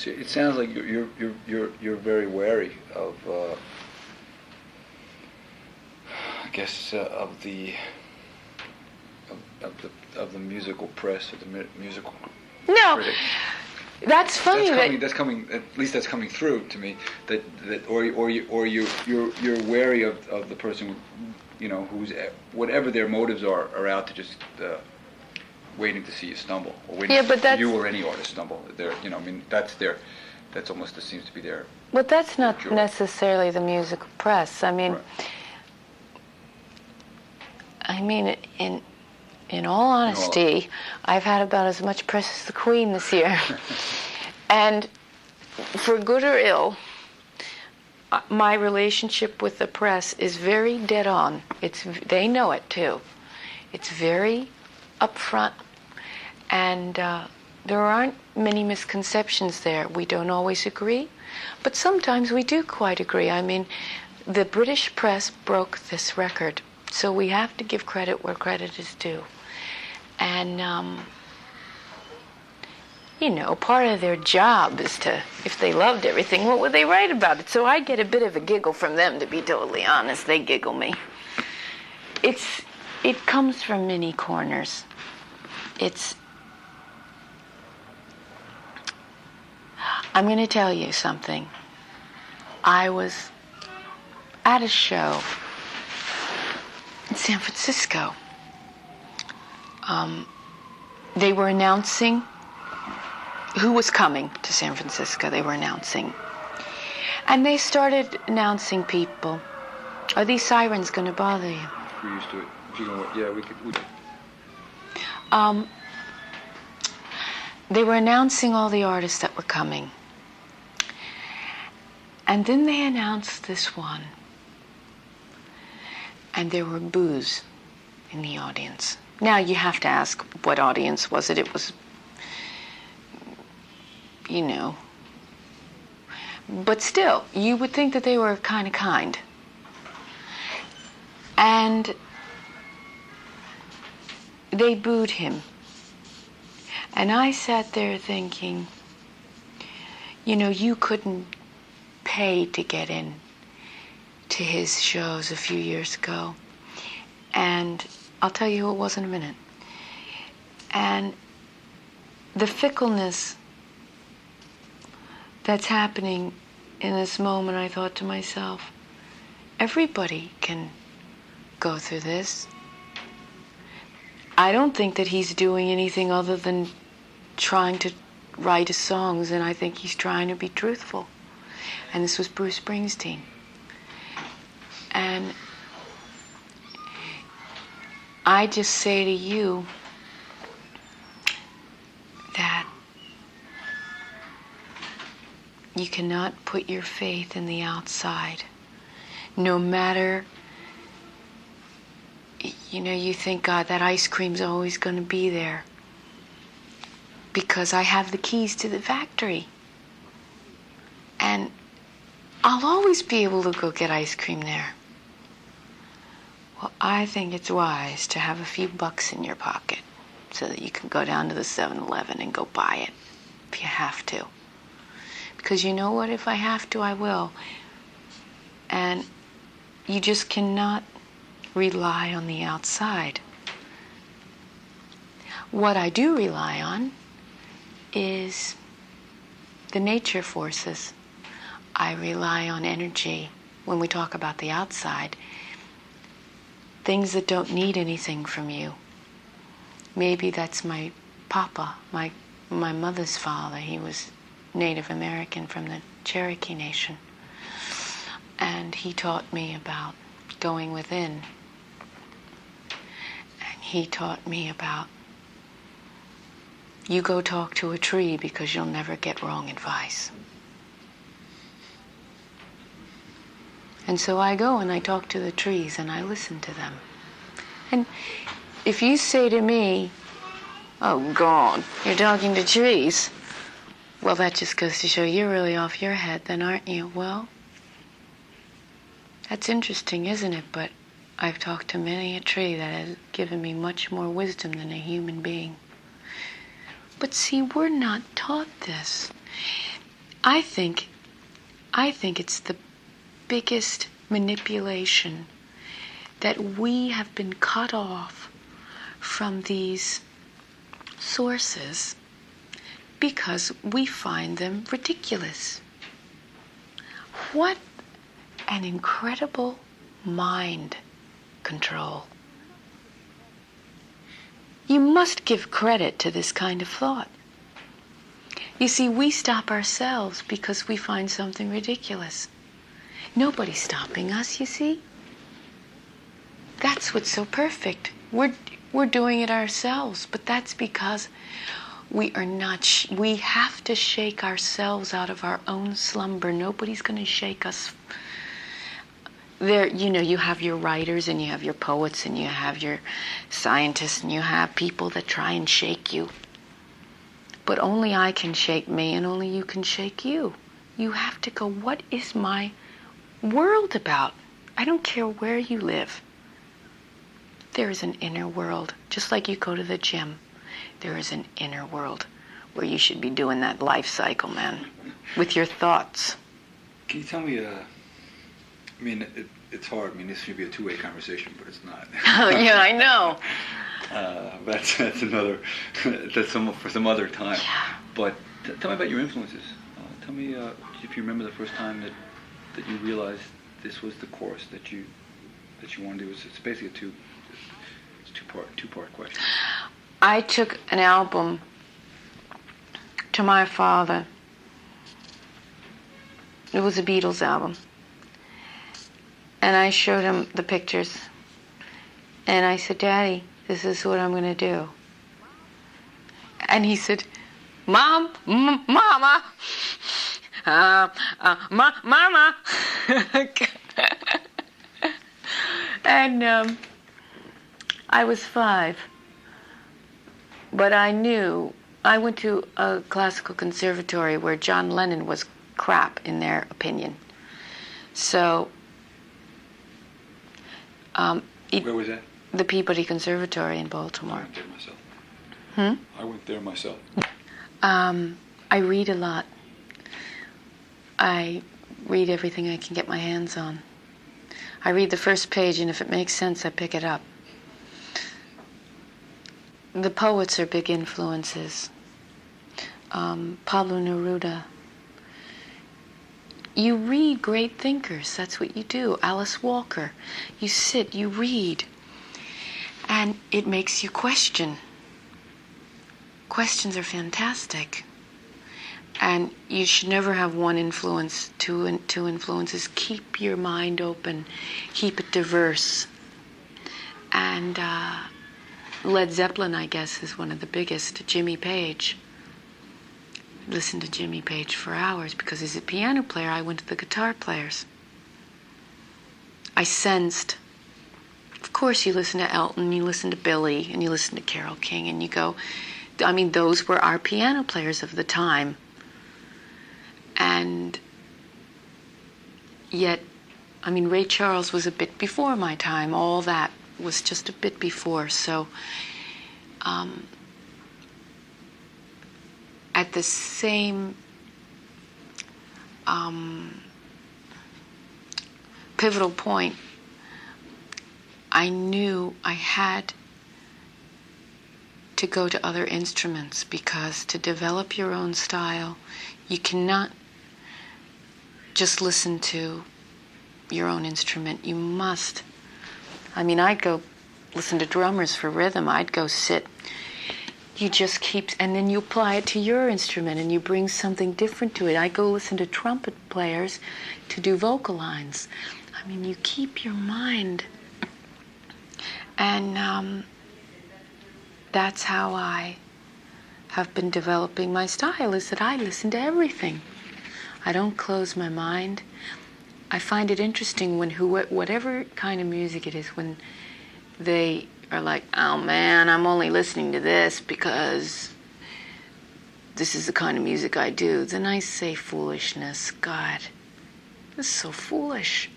So it sounds like you're very wary of, I guess, of the musical press, of the musical critic. That's funny. That's coming. At least that's coming through to me. You're wary of the person, who's whatever their motives are out to just waiting to see you stumble, or waiting to see you or any artist stumble. That's almost seems to be their. But that's not joy. Necessarily the musical press. I mean, Right. In all honesty, I've had about as much press as the Queen this year. And for good or ill, my relationship with the press is very dead on. They know it too. It's very upfront, and there aren't many misconceptions there. We don't always agree, but sometimes we do quite agree. I mean, the British press broke this record, so we have to give credit where credit is due. And, part of their job is to, if they loved everything, what would they write about it? So I get a bit of a giggle from them, to be totally honest. They giggle me. It comes from many corners. I'm going to tell you something. I was at a show in San Francisco. They were announcing who was coming to San Francisco. They were announcing. And they started announcing people. Are these sirens going to bother you? We're used to it. If you go, yeah, we could. They were announcing all the artists that were coming. And then they announced this one. And there were boos in the audience. Now you have to ask, what audience was it? It was, But still, you would think that they were kind. And they booed him. And I sat there thinking, you couldn't pay to get in to his shows a few years ago. And I'll tell you who it was in a minute. And the fickleness that's happening in this moment, I thought to myself, everybody can go through this. I don't think that he's doing anything other than trying to write his songs, and I think he's trying to be truthful. And this was Bruce Springsteen. And I just say to you that you cannot put your faith in the outside. No matter, you think, God, that ice cream's always going to be there. Because I have the keys to the factory. And I'll always be able to go get ice cream there. Well, I think it's wise to have a few bucks in your pocket so that you can go down to the 7-Eleven and go buy it if you have to. Because you know what? If I have to, I will. And you just cannot rely on the outside. What I do rely on is the nature forces. I rely on energy when we talk about the outside. Things that don't need anything from you. Maybe that's my papa, my mother's father. He was Native American from the Cherokee Nation. And he taught me about going within. And he taught me about, you go talk to a tree because you'll never get wrong advice. And so I go and I talk to the trees and I listen to them. And if you say to me, oh God, you're talking to trees, well, that just goes to show you're really off your head then, aren't you? Well, that's interesting, isn't it? But I've talked to many a tree that has given me much more wisdom than a human being. But see, we're not taught this. I think it's the biggest manipulation that we have been cut off from these sources because we find them ridiculous. What an incredible mind control. You must give credit to this kind of thought. You see, we stop ourselves because we find something ridiculous. Nobody's stopping us, you see. That's what's so perfect. We're doing it ourselves, but that's because we are not. We have to shake ourselves out of our own slumber. Nobody's going to shake us. There, you have your writers and you have your poets and you have your scientists and you have people that try and shake you. But only I can shake me and only you can shake you. You have to go, what is my world about? I don't care where you live. There is an inner world. Just like you go to the gym, there is an inner world where you should be doing that life cycle, man, with your thoughts. Can you tell me, it's hard. This should be a two-way conversation, but it's not. Yeah, I know. That's another, for some other time. Yeah. But tell me about your influences. Tell me if you remember the first time that you realized this was the course that you wanted to do. It's basically a two-part question. I took an album to my father. It was a Beatles album. And I showed him the pictures. And I said, Daddy, this is what I'm going to do. And he said, Mama, Mama. And I was 5. But I knew, I went to a classical conservatory where John Lennon was crap in their opinion. So, where was that? The Pt.2 Conservatory in Baltimore. I went there myself. I went there myself. I read a lot. I read everything I can get my hands on. I read the first page, and if it makes sense, I pick it up. The poets are big influences. Pablo Neruda. You read great thinkers. That's what you do. Alice Walker. You sit, you read. And it makes you question. Questions are fantastic. And you should never have one influence, two influences. Keep your mind open. Keep it diverse. And Led Zeppelin, I guess, is one of the biggest. Jimmy Page. Listen to Jimmy Page for hours because he's a piano player. I went to the guitar players. I sensed. Of course, you listen to Elton, you listen to Billy, and you listen to Carole King, and you go, those were our piano players of the time. And yet, Ray Charles was a bit before my time. All that was just a bit before. So, at the same pivotal point, I knew I had to go to other instruments because to develop your own style, you cannot just listen to your own instrument. You must. I'd go listen to drummers for rhythm. I'd go sit. You just keep, and then you apply it to your instrument and you bring something different to it. I go listen to trumpet players to do vocal lines. You keep your mind. And that's how I have been developing my style, is that I listen to everything. I don't close my mind. I find it interesting when whatever kind of music it is, when they are like, oh man, I'm only listening to this because this is the kind of music I do, then I say foolishness. God, this is so foolish.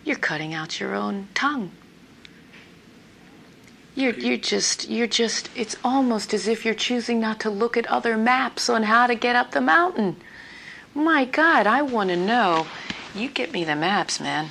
You're cutting out your own tongue. You're just, it's almost as if you're choosing not to look at other maps on how to get up the mountain. My God, I want to know. You get me the maps, man.